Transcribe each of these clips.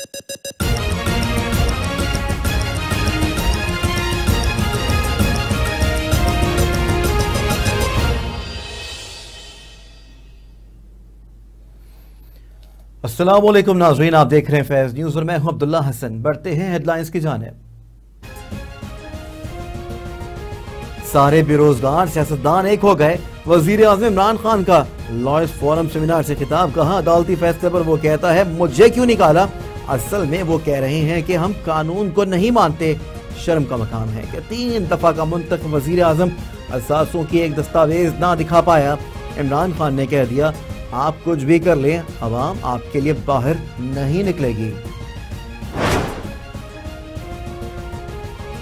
अस्सलाम वालेकुम नाज़रीन, आप देख रहे हैं फैज़ न्यूज़ और मैं हूं अब्दुल्ला हसन। बढ़ते हैं हेडलाइंस की जानिब। सारे बेरोजगार सियासतदान एक हो गए। वजीर आज़म इमरान खान का लॉयर्स फोरम सेमिनार से खिताब। कहा, अदालती फैसले पर वो कहता है मुझे क्यों निकाला। असल में वो कह रहे हैं कि हम कानून को नहीं मानते। शर्म का मकाम है कि 3 दफा का मुंतखब वजीर आज़म असासों की एक दस्तावेज ना दिखा पाया। इमरान खान ने कह दिया, आप कुछ भी कर लें, अवाम आपके लिए बाहर नहीं निकलेगी।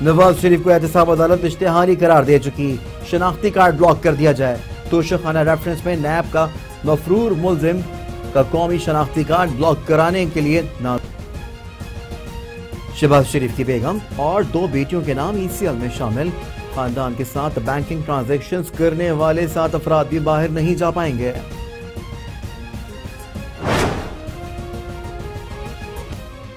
नवाज शरीफ को एहतसाब अदालत इश्तिहारी करार दे चुकी। शनाख्ती कार्ड ब्लॉक कर दिया जाए। तोशाखाना रेफरेंस में नैब का मफरूर मुलजिम का कौमी शनाख्ती कार्ड ब्लॉक कराने के लिए ना। शहबाज शरीफ की बेगम और 2 बेटियों के नाम ECL में शामिल। खानदान के साथ बैंकिंग ट्रांजैक्शंस करने वाले 7 अफराद भी बाहर नहीं जा पाएंगे।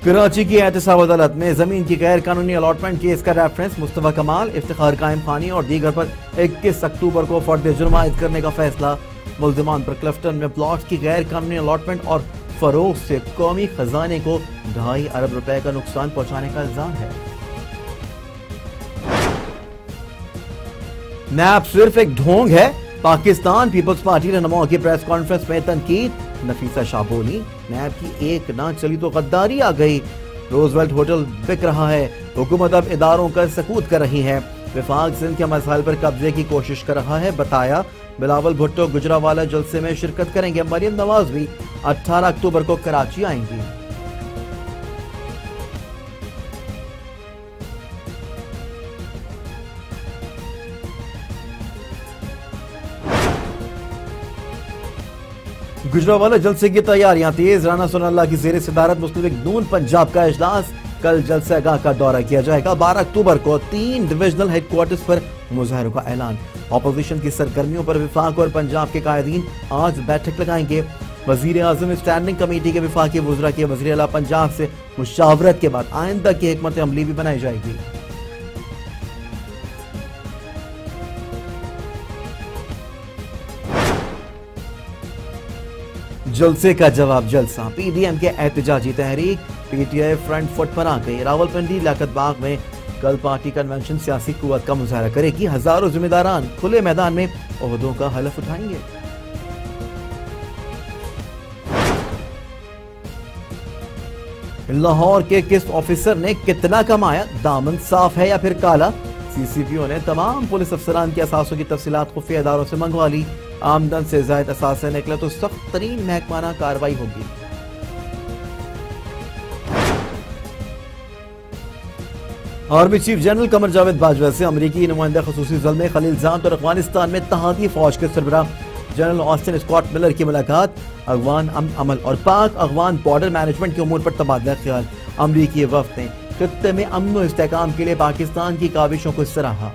कराची की एहतसाब अदालत में जमीन की गैर कानूनी अलॉटमेंट केस का रेफरेंस। मुस्तफा कमाल, इफ्तिखार कायम खानी और दीगर पर 21 अक्टूबर को फर्द जुर्म आयद करने का फैसला। मुल्जिमान पर क्लिफ्टन में प्लॉट की गैर कानूनी अलॉटमेंट और फरोख्त से कौमी खजाने को 2.5 अरब रुपए का नुकसान पहुंचाने का इल्जाम है। नैब सिर्फ एक ढोंग है। पाकिस्तान पीपल्स पार्टी रहनुमाओं की प्रेस कॉन्फ्रेंस में तनकीद। नफीसा शाह बोली, नैब की एक ना चली तो गद्दारी आ गई। रोजवेल्ट होटल बिक रहा है। हुकूमत अब इदारों का सकूत कर रही है। विफाक सिंध के मसाइल पर कब्जे की कोशिश कर रहा है। बताया, बिलावल भुट्टो गुजरावाला जलसे में शिरकत करेंगे। मरियम नवाज भी 18 अक्टूबर को कराची आएंगी। गुजरावाला जलसे की तैयारियां तेज। राना सोनाल्ला की ज़ेर सदारत मुस्लिम लीग नून पंजाब का इजलास। कल जलसेगाह का दौरा किया जाएगा। 12 अक्टूबर को 3 डिविजनल हेडक्वार्टर्स पर मुजाहरों का ऐलान। ऑपोजिशन की सरगर्मियों पर विफाक और पंजाब के कायदीन आज बैठक लगाएंगे। वजीर आजम स्टैंडिंग कमेटी के विफाकी वज़रा के वज़ीर आला पंजाब से मुशावरत के बाद आइंदा की हिकमत अमली भी बनाई जाएगी। जलसे का जवाब जलसा। PDM के एहतजाजी तहरीक। PTI फ्रंट फुट पर आ गई। रावलपिंडी लियाकत बाग में कल पार्टी कन्वेंशन सियासी कुव्वत का मुजाहरा करेगी। हजारों जिम्मेदारान खुले मैदान में ओहदों का हलफ उठाएंगे। लाहौर के किस ऑफिसर ने कितना कमाया, दामन साफ है या फिर काला। CCPO ने तमाम पुलिस अफसरान के असासों की तफसीलात खुफिया इदारों से मंगवा ली। आमदन से जायद असासे निकले तो सख्त तरीन महकमाना कार्रवाई होगी। Army chief general Qamar Javed Bajwa से अमरीकी नुमाइंदा खसूसी ज़ल्मे खलीलजाद और अफगानिस्तान में तहादी फौज के सरबराह जनरल ऑस्टिन स्कॉट मिलर की मुलाकात। अफगान अमल और पाक अफगान बॉर्डर मैनेजमेंट के उमूर पर तबादला ख्याल। अमरीकी वफ्द ने खित्ते में अमन और इस्तेहकाम के लिए पाकिस्तान की काविशों को सराहा।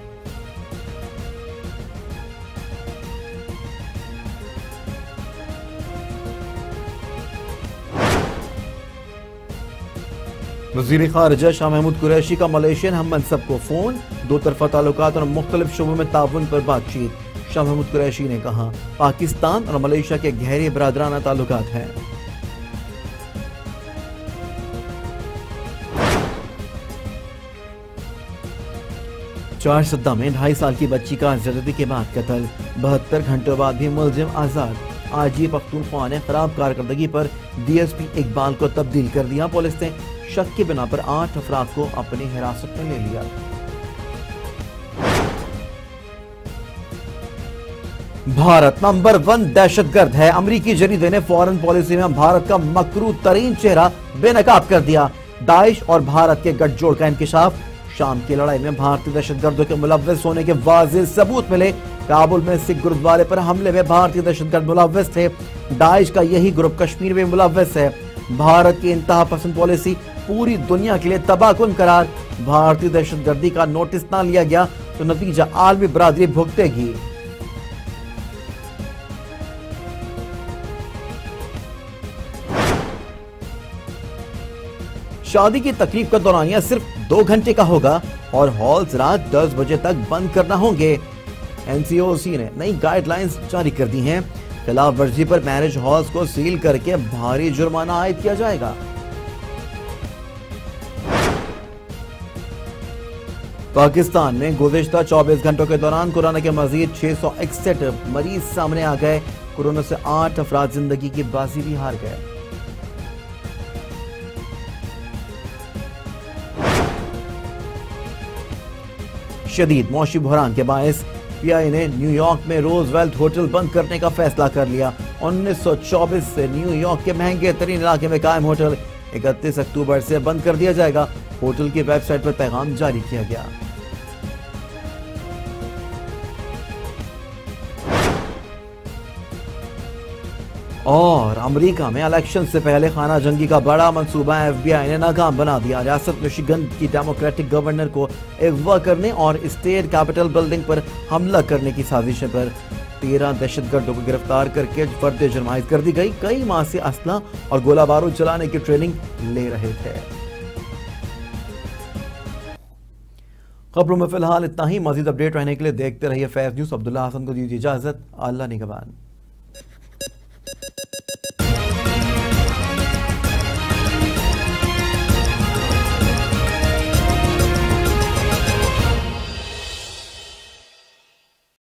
वज़ीर ख़ारिजा शाह महमूद कुरैशी का मलेशियन हम मनसब को फोन। 2 तरफा ताल्लुकात और मुख्तलिफ शोबों में ताउन पर बातचीत। शाह महमूद कुरैशी ने कहा, पाकिस्तान और मलेशिया के गहरे बरादराना ताल्लुकात हैं। चार सद्दा में 2.5 साल की बच्ची का जल्दी के बाद कत्ल। 72 घंटों बाद भी मुलजिम आजाद। आजी पख्तूनख्वा ने खराब कारकर्दगी पर DSP इकबाल को तब्दील कर दिया। पुलिस ने शक की बिना पर 8 अफराद को अपनी हिरासत में ले लिया। भारत नंबर 1 दहशतगर्द है। अमरीकी जरीदे ने फॉरेन पॉलिसी में भारत का मकरू तरीन चेहरा बेनकाब कर दिया। दाइश और भारत के गठजोड़ का इंकिशाफ। शाम की लड़ाई में भारतीय दहशतगर्दों के मुलव्वस होने के वाज़ेह सबूत मिले। काबुल में सिख गुरुद्वारे पर हमले में भारतीय दहशतगर्द मुलव्वस थे। दाइश का यही ग्रुप कश्मीर में मुलव्वस है। भारत की इंतहा पसंद पॉलिसी पूरी दुनिया के लिए तबाहकुन करार। भारतीय दहशतगर्दी का नोटिस ना लिया गया तो नतीजा आलमी बरादरी भुगतेगी। शादी की तकरीब का दौरानिया सिर्फ 2 घंटे का होगा और हॉल्स रात 10 बजे तक बंद करना होंगे। एनसीओसी ने नई गाइडलाइंस जारी कर दी हैं। खिलाफ वर्जी पर मैरिज हॉल्स को सील करके भारी जुर्माना आयद किया जाएगा। पाकिस्तान में गुज़िश्ता 24 घंटों के दौरान कोरोना के मजीद 661 मरीज सामने आ गए। कोरोना से 8 अफराद जिंदगी की बाजी भी हार गए। शदीद मौसमी बहरान के बायस पीआई ने न्यूयॉर्क में रोजवेल्ट होटल बंद करने का फैसला कर लिया। 1924 से न्यूयॉर्क के महंगे तरीन इलाके में कायम होटल 31 अक्टूबर से बंद कर दिया जाएगा। होटल की वेबसाइट पर पैगाम जारी किया गया। और अमेरिका में इलेक्शन से पहले खाना जंगी का बड़ा मंसूबा एफबीआई ने नाकाम बना दिया। रियासत मिशिगन की डेमोक्रेटिक गवर्नर को अगवा करने और स्टेट कैपिटल बिल्डिंग पर हमला करने की साजिशों पर 13 दहशतगर्दों को गिरफ्तार करके फर्द जुर्मायत कर दी गई। कई माह से असला और गोला बारूद चलाने की ट्रेनिंग ले रहे थे। खबरों में फिलहाल इतना ही। मजीद अपडेट रहने के लिए देखते रहिए फैज न्यूज। अब्दुल्ला हसन को दीजिए इजाजत। अल्लाह निगहबान।